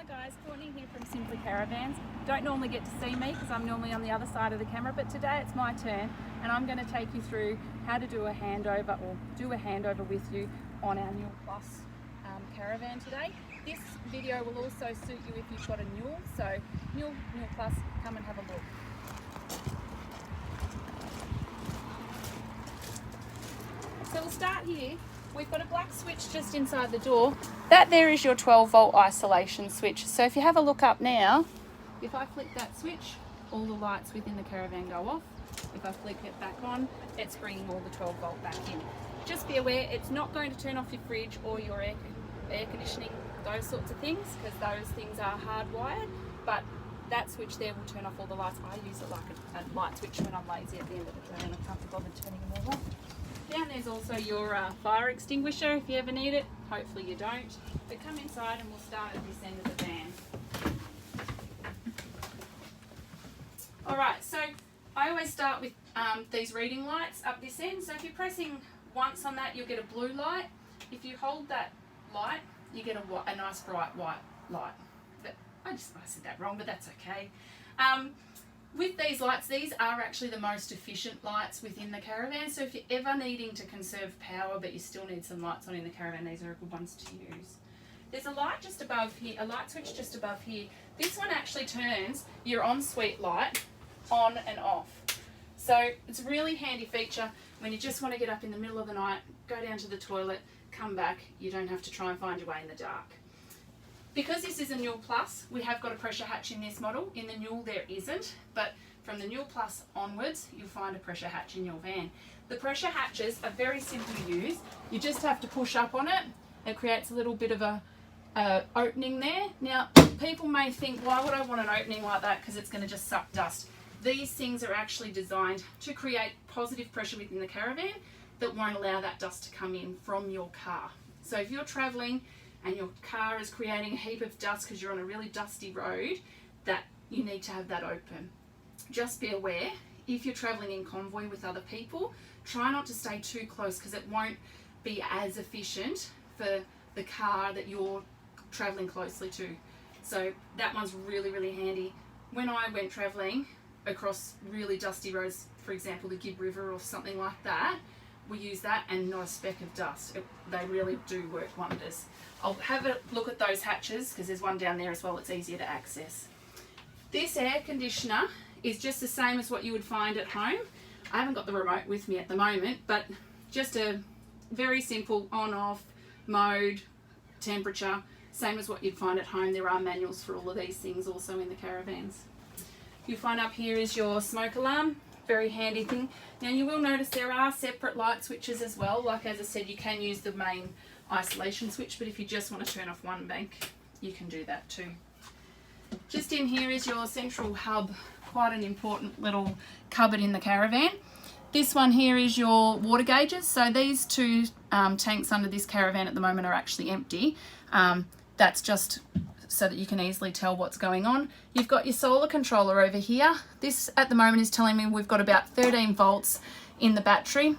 Hi guys, Courtney here from Simply Caravans. Don't normally get to see me because I'm normally on the other side of the camera, but today it's my turn and I'm going to take you through how to do a handover or do a handover with you on our Newell Plus caravan today. This video will also suit you if you've got a Newell, so Newell Plus, come and have a look. So we'll start here. We've got a black switch just inside the door. That there is your 12 volt isolation switch. So if you have a look up now, if I flick that switch, all the lights within the caravan go off. If I flick it back on, it's bringing all the 12 volt back in. Just be aware, it's not going to turn off your fridge or your air conditioning, those sorts of things, because those things are hardwired, but that switch there will turn off all the lights. I use it like a light switch when I'm lazy at the end of the day and I can't be bothered turning them all off. Down there's also your fire extinguisher if you ever need it. Hopefully you don't. But come inside and we'll start at this end of the van. Alright, so I always start with these reading lights up this end. So if you're pressing once on that, you'll get a blue light. If you hold that light, you get a nice bright white light. But I said that wrong, but that's okay. With these lights, these are actually the most efficient lights within the caravan. So if you're ever needing to conserve power but you still need some lights on in the caravan, these are good ones to use. There's a light just above here, a light switch just above here. This one actually turns your ensuite light on and off. So it's a really handy feature when you just want to get up in the middle of the night, go down to the toilet, come back, you don't have to try and find your way in the dark. Because this is a Newell Plus, we have got a pressure hatch in this model. In the Newell there isn't, but from the Newell Plus onwards, you'll find a pressure hatch in your van. The pressure hatches are very simple to use. You just have to push up on it. It creates a little bit of a opening there. Now, people may think, why would I want an opening like that? Because it's going to just suck dust. These things are actually designed to create positive pressure within the caravan that won't allow that dust to come in from your car. So if you're traveling and your car is creating a heap of dust because you're on a really dusty road, that you need to have that open. Just be aware, if you're traveling in convoy with other people, try not to stay too close because it won't be as efficient for the car that you're traveling closely to. So that one's really, really handy. When I went traveling across really dusty roads, for example, the Gibb River or something like that, we use that and not a speck of dust. They really do work wonders. I'll have a look at those hatches because there's one down there as well. It's easier to access. This air conditioner is just the same as what you would find at home. I haven't got the remote with me at the moment, but just a very simple on-off mode, temperature, same as what you'd find at home. There are manuals for all of these things also in the caravans. You'll find up here is your smoke alarm. Very handy thing. Now you will notice there are separate light switches as well. Like as I said, you can use the main isolation switch, but if you just want to turn off one bank, you can do that too. Just in here is your central hub, quite an important little cupboard in the caravan. This one here is your water gauges. So these two tanks under this caravan at the moment are actually empty. That's just so that you can easily tell what's going on. You've got your solar controller over here. This at the moment is telling me we've got about 13 volts in the battery,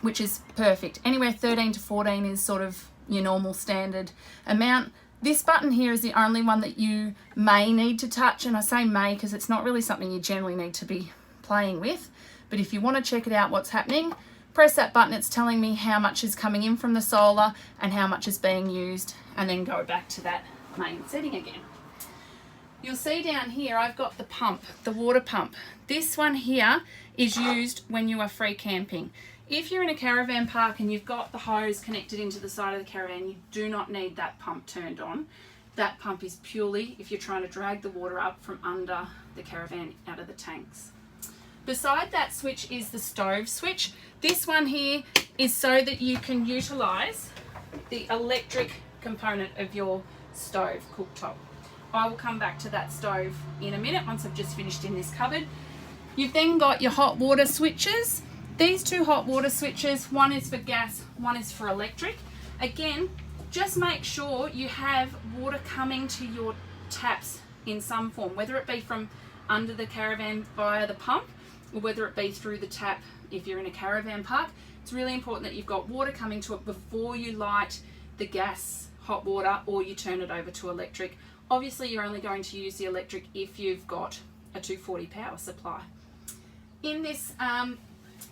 which is perfect. Anywhere 13 to 14 is sort of your normal standard amount. This button here is the only one that you may need to touch, and I say may because it's not really something you generally need to be playing with. But if you want to check it out what's happening, press that button. It's telling me how much is coming in from the solar and how much is being used, and then go back to that main setting again. You'll see down here I've got the pump, the water pump. This one here is used when you are free camping. If you're in a caravan park and you've got the hose connected into the side of the caravan, you do not need that pump turned on. That pump is purely if you're trying to drag the water up from under the caravan out of the tanks. Beside that switch is the stove switch. This one here is so that you can utilize the electric component of your stove cooktop. I will come back to that stove in a minute once I've just finished in this cupboard. You've then got your hot water switches. These two hot water switches, one is for gas, one is for electric. Again, just make sure you have water coming to your taps in some form, whether it be from under the caravan via the pump or whether it be through the tap if you're in a caravan park. It's really important that you've got water coming to it before you light the gas hot water, or you turn it over to electric. Obviously you're only going to use the electric if you've got a 240 power supply. In this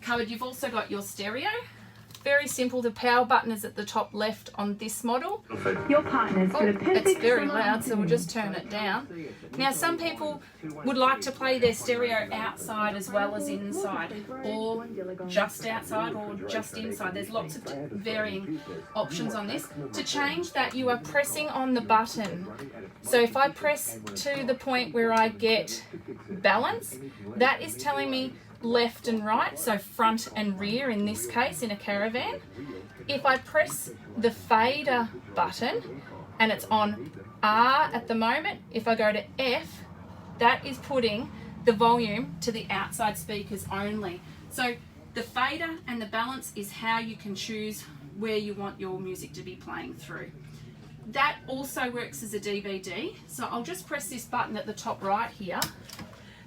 cupboard you've also got your stereo. Very simple, the power button is at the top left on this model. Your partner's got a perfect. It's very loud, so we'll just turn it down. Now some people would like to play their stereo outside as well as inside, or just outside or just inside. There's lots of varying options on this. To change that, you are pressing on the button. So if I press to the point where I get balance, that is telling me left and right, so front and rear in this case in a caravan. If I press the fader button and it's on R at the moment, if I go to F, that is putting the volume to the outside speakers only. So the fader and the balance is how you can choose where you want your music to be playing through. That also works as a DVD, so I'll just press this button at the top right here.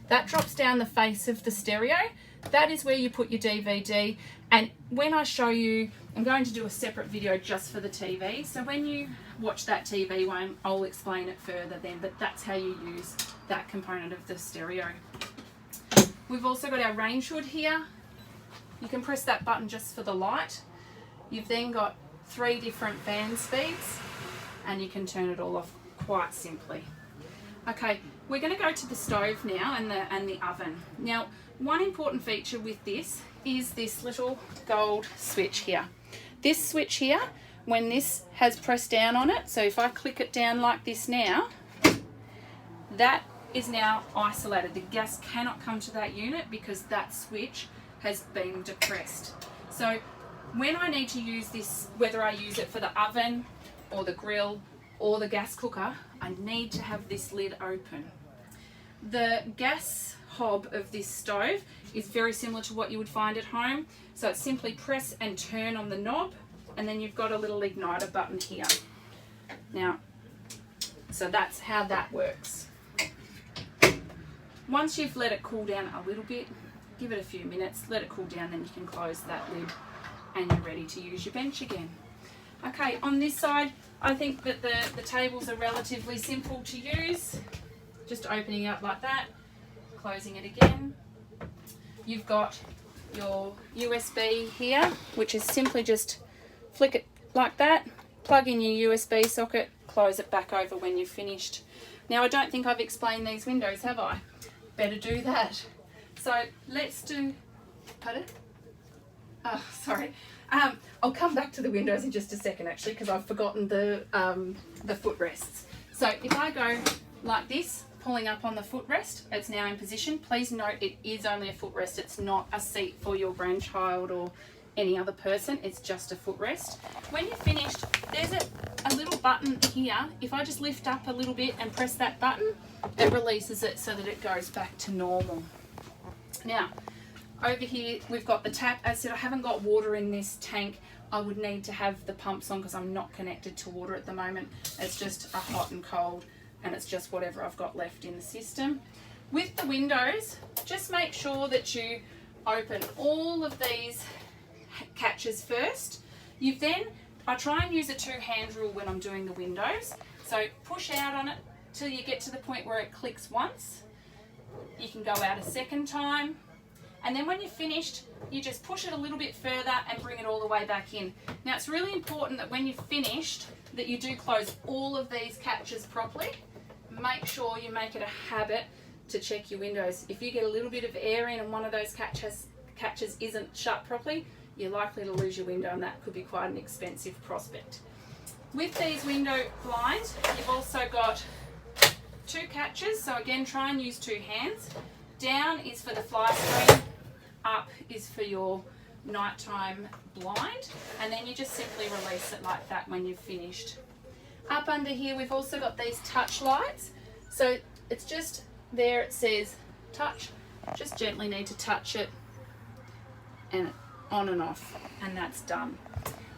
That drops down the face of the stereo. That is where you put your DVD. And when I show you, I'm going to do a separate video just for the TV. So when you watch that TV one, I'll explain it further then, but that's how you use that component of the stereo. We've also got our range hood here. You can press that button just for the light. You've then got 3 different fan speeds, and you can turn it all off quite simply. Okay, we're going to go to the stove now and the oven. Now, one important feature with this is this little gold switch here. This switch here, when this has pressed down on it, so if I click it down like this now, that is now isolated. The gas cannot come to that unit because that switch has been depressed. So when I need to use this, whether I use it for the oven or the grill or the gas cooker, I need to have this lid open. The gas hob of this stove is very similar to what you would find at home. So it's simply press and turn on the knob, and then you've got a little igniter button here. Now, so that's how that works. Once you've let it cool down a little bit, give it a few minutes, let it cool down, then you can close that lid and you're ready to use your bench again. Okay, on this side, I think that the tables are relatively simple to use. Just opening up like that, closing it again. You've got your USB here, which is simply just flick it like that, plug in your USB socket, close it back over when you've finished. Now, I don't think I've explained these windows, have I? Better do that. So let's do, pardon? Oh, sorry. I'll come back to the windows in just a second actually, because I've forgotten the footrests. So if I go like this, pulling up on the footrest, it's now in position. Please note it is only a footrest. It's not a seat for your grandchild or any other person. It's just a footrest. When you're finished, there's a little button here. If I just lift up a little bit and press that button, it releases it so that it goes back to normal. Now, over here we've got the tap. As I said, I haven't got water in this tank. I would need to have the pumps on because I'm not connected to water at the moment. It's just a hot and cold, and it's just whatever I've got left in the system. With the windows, just make sure that you open all of these catches first. You then, I try and use a 2-hand rule when I'm doing the windows. So push out on it till you get to the point where it clicks once. You can go out a second time. And then when you're finished, you just push it a little bit further and bring it all the way back in. Now, it's really important that when you're finished, that you do close all of these catches properly. Make sure you make it a habit to check your windows. If you get a little bit of air in and one of those catches isn't shut properly, you're likely to lose your window, and that could be quite an expensive prospect. With these window blinds, you've also got 2 catches, so again, try and use 2 hands. Down is for the fly screen, up is for your nighttime blind, and then you just simply release it like that when you've finished. Up under here we've also got these touch lights, so it's just there, it says touch, just gently need to touch it and on and off, and that's done.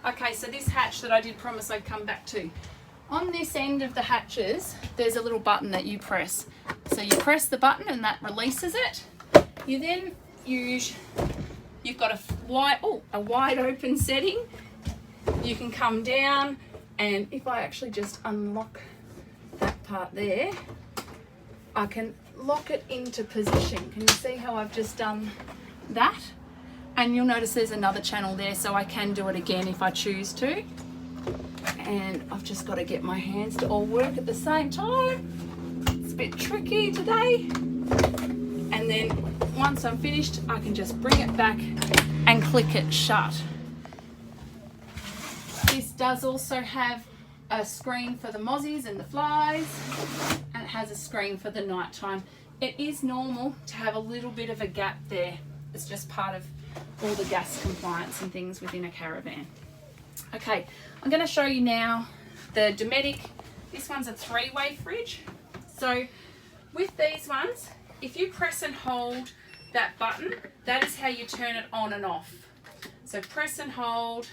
Okay, so this hatch that I did promise I'd come back to, on this end of the hatches there's a little button that you press. So you press the button and that releases it. You then use, you've got a wide open setting. You can come down And if I actually just unlock that part there, I can lock it into position. Can you see how I've just done that? And you'll notice there's another channel there, so I can do it again if I choose to. And I've just got to get my hands to all work at the same time. It's a bit tricky today. And then once I'm finished, I can just bring it back and click it shut. This does also have a screen for the mozzies and the flies, and it has a screen for the night time. It is normal to have a little bit of a gap there. It's just part of all the gas compliance and things within a caravan. Okay, I'm going to show you now the Dometic. This one's a 3-way fridge. So with these ones, if you press and hold that button, that is how you turn it on and off. So press and hold,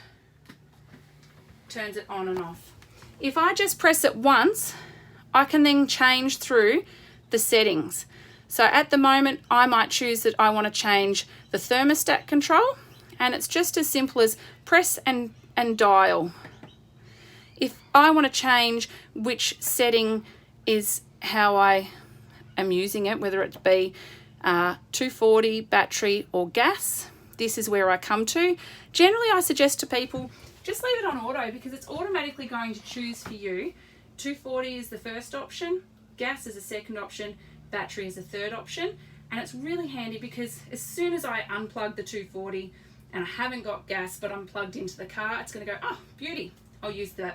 turns it on and off. If I just press it once, I can then change through the settings. So at the moment, I might choose that I want to change the thermostat control, and it's just as simple as press and dial. If I want to change which setting is how I am using it, whether it be 240, battery or gas, this is where I come to. Generally, I suggest to people, just leave it on auto because it's automatically going to choose for you. 240 is the first option, gas is the second option, battery is the third option. And it's really handy because as soon as I unplug the 240 and I haven't got gas but I'm plugged into the car, it's going to go, oh, beauty, I'll use the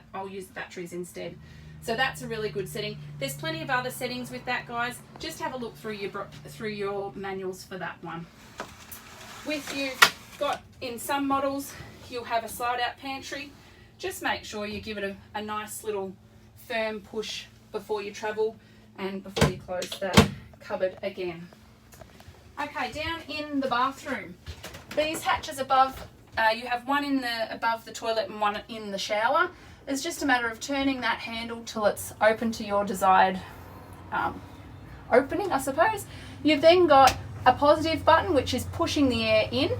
batteries instead. So that's a really good setting. There's plenty of other settings with that, guys. Just have a look through your manuals for that one. You've got, in some models, you'll have a slide-out pantry. Just make sure you give it a nice little firm push before you travel and before you close the cupboard again. Okay, down in the bathroom, these hatches above, you have one above the toilet and one in the shower. It's just a matter of turning that handle till it's open to your desired opening, I suppose. You've then got a positive button, which is pushing the air in,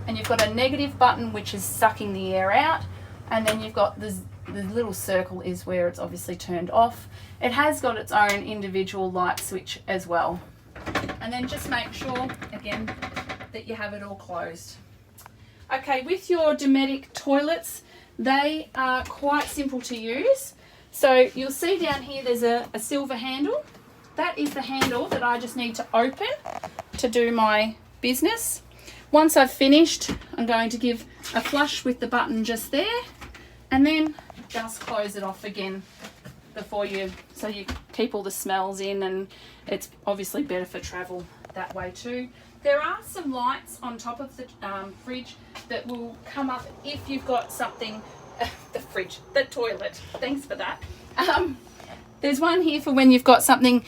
and you've got a negative button, which is sucking the air out, and then you've got the little circle is where it's obviously turned off. It has got its own individual light switch as well. And then just make sure, again, that you have it all closed. Okay, with your Dometic toilets, they are quite simple to use. So you'll see down here there's a silver handle. That is the handle that I just need to open to do my business. Once I've finished, I'm going to give a flush with the button just there, and then just close it off again so you keep all the smells in, and it's obviously better for travel that way too. There are some lights on top of the fridge that will come up if you've got something, the toilet, thanks for that. There's one here for when you've got something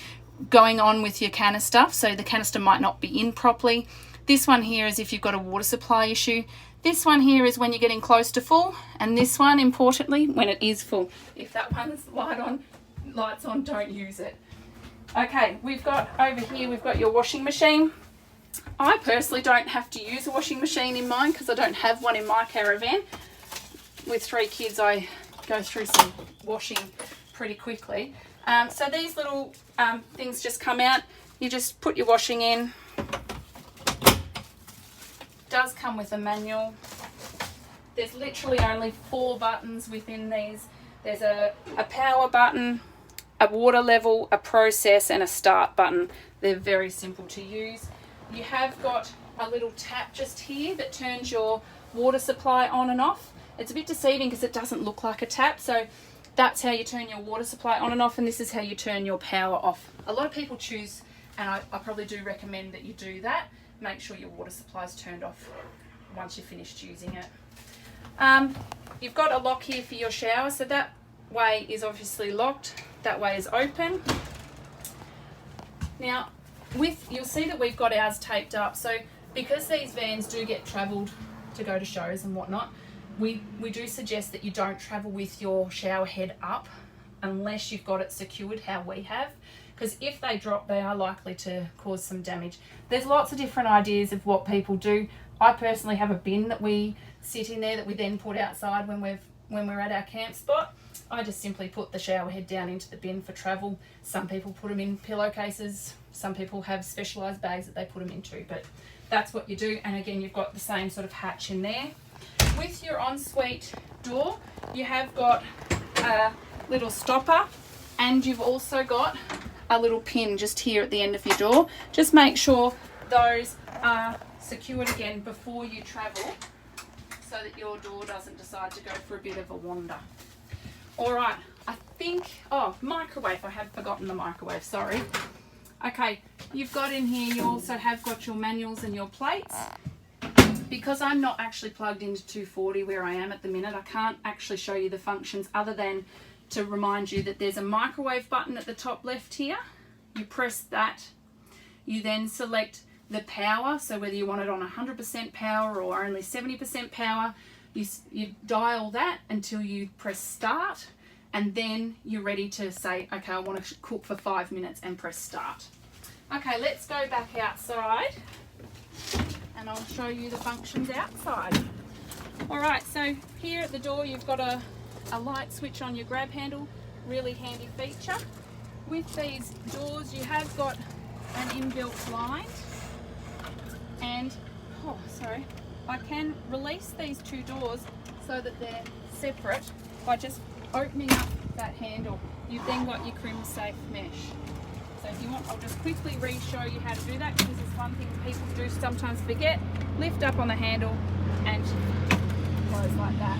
going on with your canister, so the canister might not be in properly. This one here is if you've got a water supply issue. This one here is when you're getting close to full, and this one, importantly, when it is full. If that one's lights on, don't use it. Okay, over here, we've got your washing machine. I personally don't have to use a washing machine in mine because I don't have one in my caravan. With 3 kids, I go through some washing pretty quickly. So these little things just come out. You just put your washing in. Does come with a manual. There's literally only 4 buttons within these. There's a power button, a water level, a process, and a start button. They're very simple to use. You have got a little tap just here that turns your water supply on and off. It's a bit deceiving because it doesn't look like a tap, so that's how you turn your water supply on and off, and this is how you turn your power off. A lot of people choose, and I probably do recommend that you do that. Make sure your water supply is turned off once you've finished using it. You've got a lock here for your shower, so that way is obviously locked, that way is open. Now, you'll see that we've got ours taped up, so because these vans do get travelled to go to shows and whatnot, we do suggest that you don't travel with your shower head up unless you've got it secured how we have, because if they drop, they are likely to cause some damage. There's lots of different ideas of what people do. I personally have a bin that we sit in there that we then put outside when we're at our camp spot. I just simply put the shower head down into the bin for travel. Some people put them in pillowcases. Some people have specialised bags that they put them into, but that's what you do. And again, you've got the same sort of hatch in there. With your ensuite door, you have got a little stopper, and you've also got a little pin just here at the end of your door. Just make sure those are secured again before you travel, so that your door doesn't decide to go for a bit of a wander. Alright, I think, microwave, I have forgotten the microwave, sorry. Okay, you've got in here, you also have got your manuals and your plates. Because I'm not actually plugged into 240 where I am at the minute, I can't actually show you the functions other than to remind you that there's a microwave button at the top left here. You press that, you then select the power, so whether you want it on 100% power or only 70% power, you dial that until you press start, and then you're ready to say, okay, I want to cook for 5 minutes, and press start. Okay, let's go back outside and I'll show you the functions outside. Alright, so here at the door you've got a light switch on your grab handle, really handy feature. With these doors you have got an inbuilt blind, and I can release these two doors so that they're separate by just opening up that handle. You've then got your crim safe mesh. So if you want, I'll just quickly re-show you how to do that, because this is one thing people do sometimes forget. Lift up on the handle and close like that.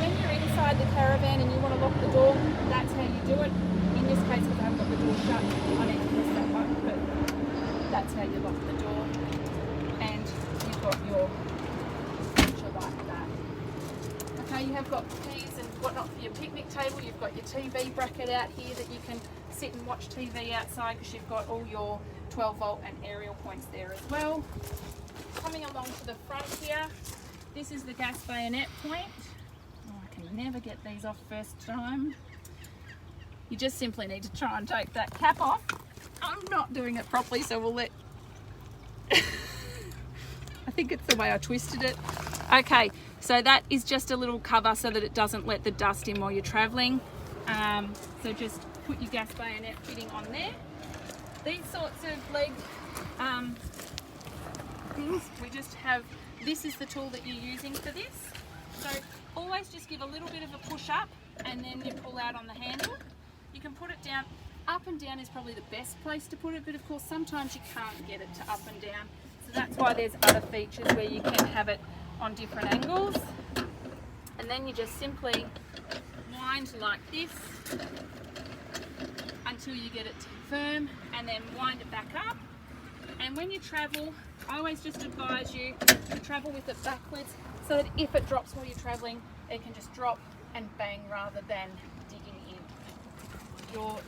When you're inside the caravan and you want to lock the door, that's how you do it. In this case, because I haven't got the door shut, I need to press that button, but that's how you lock the door. And you've got your feature like that. Okay, you have got keys and whatnot for your picnic table. You've got your TV bracket out here that you can sit and watch TV outside, because you've got all your 12 volt and aerial points there as well. Coming along to the front here, this is the gas bayonet point. Oh, I can never get these off first time. You just simply need to try and take that cap off. I'm not doing it properly, so we'll let... I think it's the way I twisted it. Okay, so that is just a little cover so that it doesn't let the dust in while you're travelling. So just put your gas bayonet fitting on there. These sorts of leg things, we just have, this is the tool that you're using for this. So always just give a little bit of a push up and then you pull out on the handle. You can put it down, up and down is probably the best place to put it, but of course sometimes you can't get it to up and down. So that's why there's other features where you can have it on different angles. And then you just simply wind like this until you get it firm, and then wind it back up. And when you travel, I always just advise you to travel with it backwards, so that if it drops while you're traveling, it can just drop and bang rather than digging in. Your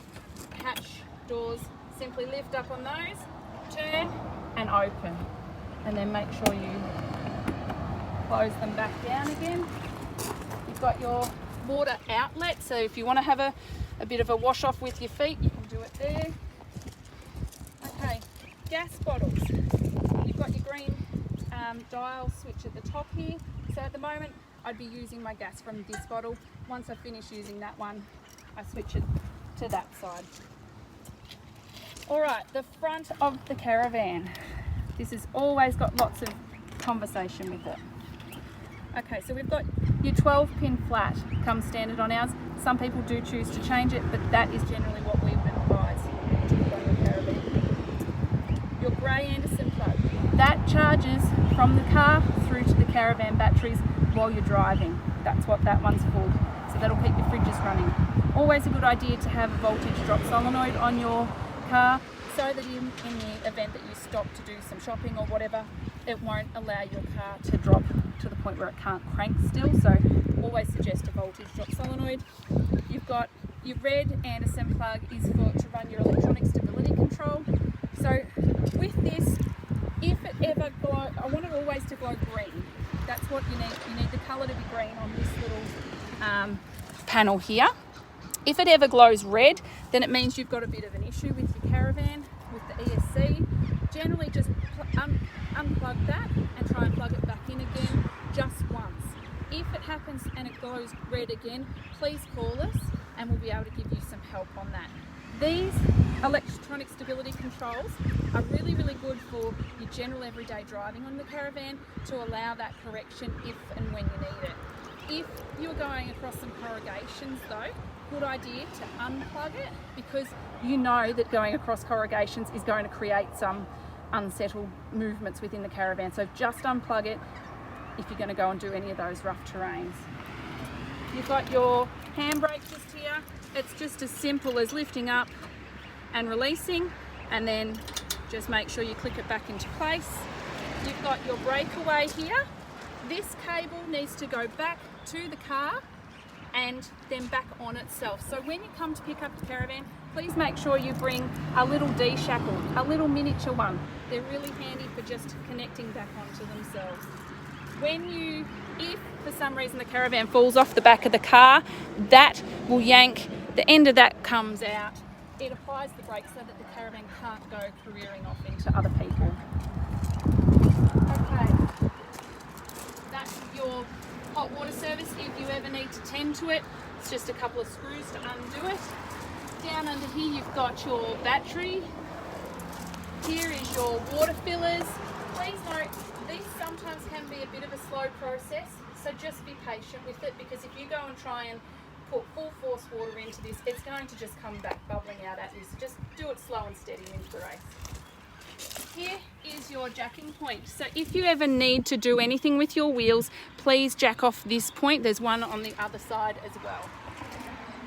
hatch doors, simply lift up on those, turn and open, and then make sure you close them back down again. You've got your water outlet, so if you want to have a bit of a wash off with your feet, you can do it there. Okay, gas bottles. You've got your green dial switch at the top here. So at the moment, I'd be using my gas from this bottle. Once I finish using that one, I switch it to that side. All right, the front of the caravan. This has always got lots of conversation with it. Okay, so we've got your 12-pin flat comes standard on ours. Some people do choose to change it, but that is generally what we would advise to put on your caravan. Your grey Anderson plug. That charges from the car through to the caravan batteries while you're driving. That's what that one's for. So that'll keep your fridges running. Always a good idea to have a voltage drop solenoid on your car, so that in the event that you stop to do some shopping or whatever, it won't allow your car to drop to the point where it can't crank still. So always suggest a voltage drop solenoid. You've got your red Anderson plug is to run your electronic stability control. So with this, if it ever glow, I want it always to glow green. That's what you need. You need the colour to be green on this little panel here. If it ever glows red, then it means you've got a bit of an issue with your caravan, with the ESC. Generally just unplug that and try and plug it back in again just once. If it happens and it goes red again, please call us and we'll be able to give you some help on that. These electronic stability controls are really, really good for your general everyday driving on the caravan to allow that correction if and when you need it. If you're going across some corrugations though, good idea to unplug it, because you know that going across corrugations is going to create some unsettled movements within the caravan. So just unplug it if you're going to go and do any of those rough terrains. You've got your handbrake just here. It's just as simple as lifting up and releasing, and then just make sure you click it back into place. You've got your breakaway here. This cable needs to go back to the car and then back on itself. So when you come to pick up the caravan, please make sure you bring a little D-shackle, a little miniature one. They're really handy for just connecting back onto themselves. If for some reason the caravan falls off the back of the car, that will yank, the end of that comes out. It applies the brake so that the caravan can't go careering off into other people. Okay, that's your hot water service if you ever need to tend to it. It's just a couple of screws to undo it. Down under here you've got your battery. Here is your water fillers. Please note, these sometimes can be a bit of a slow process, so just be patient with it, because if you go and try and put full force water into this, it's going to just come back bubbling out at you. So just do it slow and steady into the race. Here is your jacking point. So if you ever need to do anything with your wheels, please jack off this point. There's one on the other side as well.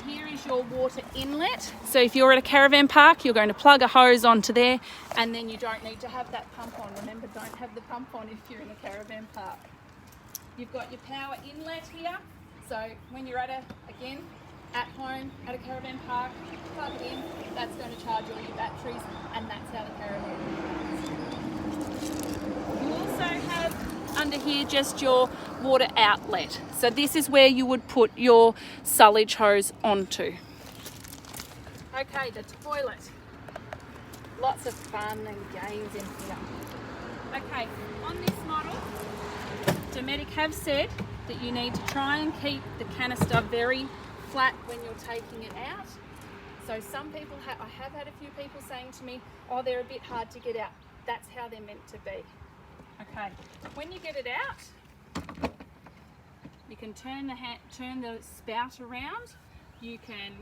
Here is your water inlet. So if you're at a caravan park, you're going to plug a hose onto there, and then you don't need to have that pump on. Remember, don't have the pump on if you're in a caravan park. You've got your power inlet here. So when you're at home at a caravan park, plug it in. That's going to charge all your batteries, and that's how the caravan works. You also have under here just your water outlet. So this is where you would put your sullage hose onto. Okay, the toilet. Lots of fun and games in here. Okay, on this model, Dometic have said that you need to try and keep the canister very flat when you're taking it out. So some people, I have had a few people saying to me, oh, they're a bit hard to get out. That's how they're meant to be. Okay, when you get it out, you can turn the spout around. You can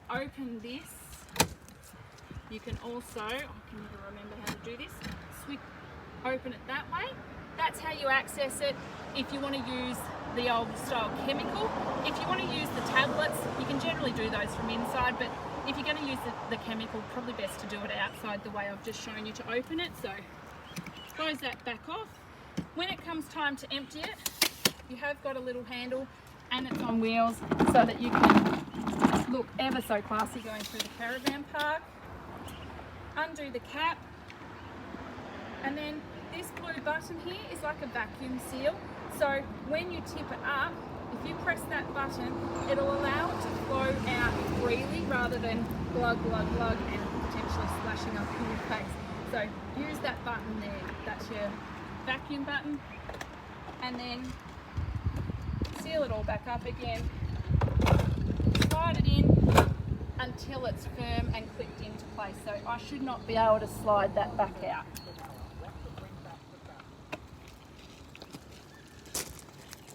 open this. You can also, I can never remember how to do this, open it that way. That's how you access it. If you want to use the old style chemical, if you want to use the tablets, you can generally do those from inside, but if you're going to use the chemical, probably best to do it outside the way I've just shown you to open it. So close that back off. When it comes time to empty it, you have got a little handle and it's on wheels so that you can look ever so classy going through the caravan park. Undo the cap, and then this blue button here is like a vacuum seal. So when you tip it up, if you press that button, it'll allow it to flow out freely rather than glug, glug, glug and potentially splashing up in your face. So use that button there. That's your vacuum button, and then seal it all back up again. Slide it in until it's firm and clipped into place. So I should not be able to slide that back out.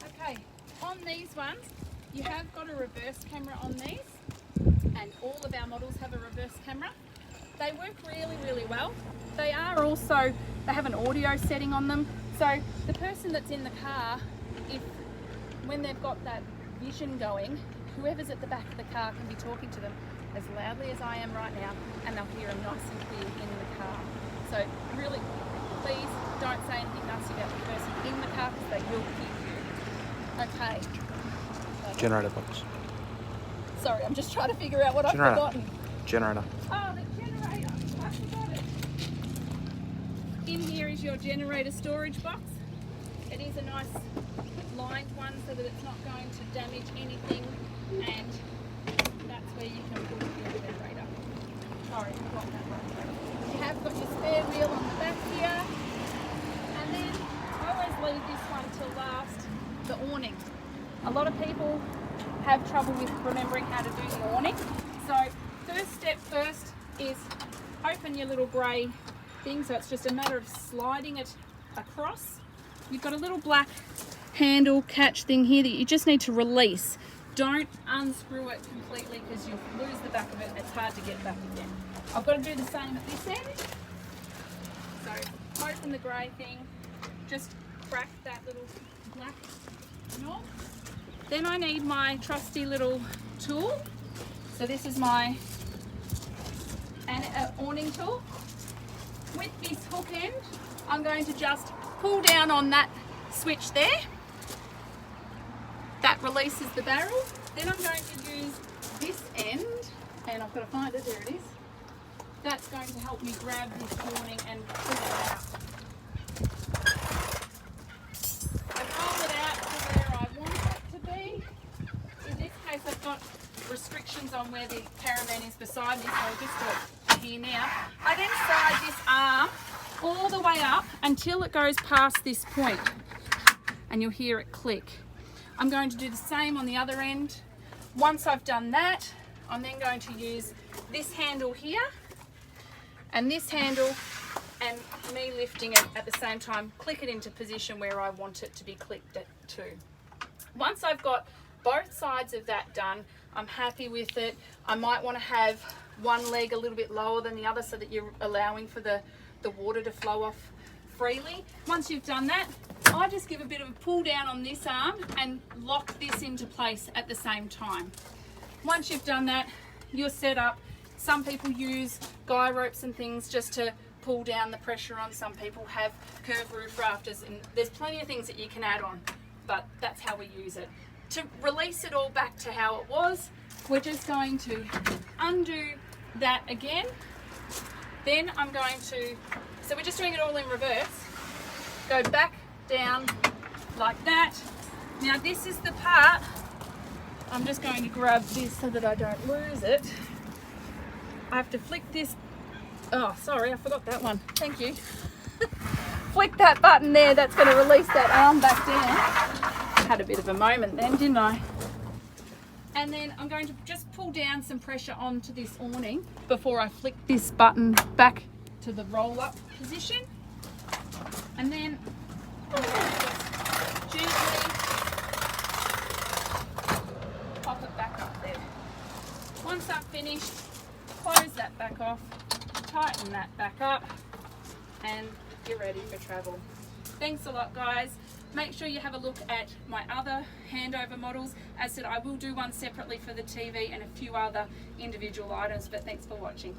Okay, on these ones, you have got a reverse camera on these, and all of our models have a reverse camera. They work really, really well. They are also, they have an audio setting on them. So the person that's in the car, when they've got that vision going, whoever's at the back of the car can be talking to them as loudly as I am right now, and they'll hear them nice and clear in the car. So really, please don't say anything nasty about the person in the car, because they will hear you. Okay. Generator box. Sorry, I'm just trying to figure out what I've forgotten. Generator. Oh, the generator. I forgot it. In here is your generator storage box. It is a nice lined one so that it's not going to damage anything, and that's where you can put your generator. Sorry, I forgot that one. You have got your spare wheel on the back here, and then I always leave this one till last, the awning. A lot of people have trouble with remembering how to do the awning. So first step first is open your little grey thing, so it's just a matter of sliding it across. You've got a little black handle catch thing here that you just need to release. Don't unscrew it completely because you'll lose the back of it and it's hard to get back again. I've got to do the same at this end. So open the grey thing, just crack that little black knob. Then I need my trusty little tool. So this is my awning tool. With this hook end, I'm going to just pull down on that switch there. That releases the barrel. Then I'm going to use this end, and I've got to find it, there it is. That's going to help me grab this awning and pull it out. And roll it out to where I want it to be. In this case, I've got restrictions on where the caravan is beside me, so I'll just do it here now. I then slide this arm all the way up until it goes past this point, and you'll hear it click. I'm going to do the same on the other end. Once I've done that, I'm then going to use this handle here and this handle, and me lifting it at the same time, click it into position where I want it to be clicked at to. Once I've got both sides of that done, I'm happy with it. I might want to have one leg a little bit lower than the other so that you're allowing for the water to flow off freely. Once you've done that, I just give a bit of a pull down on this arm and lock this into place at the same time. Once you've done that, you're set up. Some people use guy ropes and things just to pull down the pressure on. Some people have curved roof rafters, and there's plenty of things that you can add on, but that's how we use it. To release it all back to how it was, we're just going to undo that again. Then I'm going to, so we're just doing it all in reverse. Go back down like that. Now this is the part, I'm just going to grab this so that I don't lose it. I have to flick this, oh sorry, I forgot that one, thank you. Flick that button there, that's going to release that arm back down. Had a bit of a moment then, didn't I? And then I'm going to just pull down some pressure onto this awning before I flick this button back to the roll up position. And then I'm going to just gently pop it back up there. Once I'm finished, close that back off, tighten that back up, and you're ready for travel. Thanks a lot, guys. Make sure you have a look at my other handover models. As I said, I will do one separately for the TV and a few other individual items, but thanks for watching.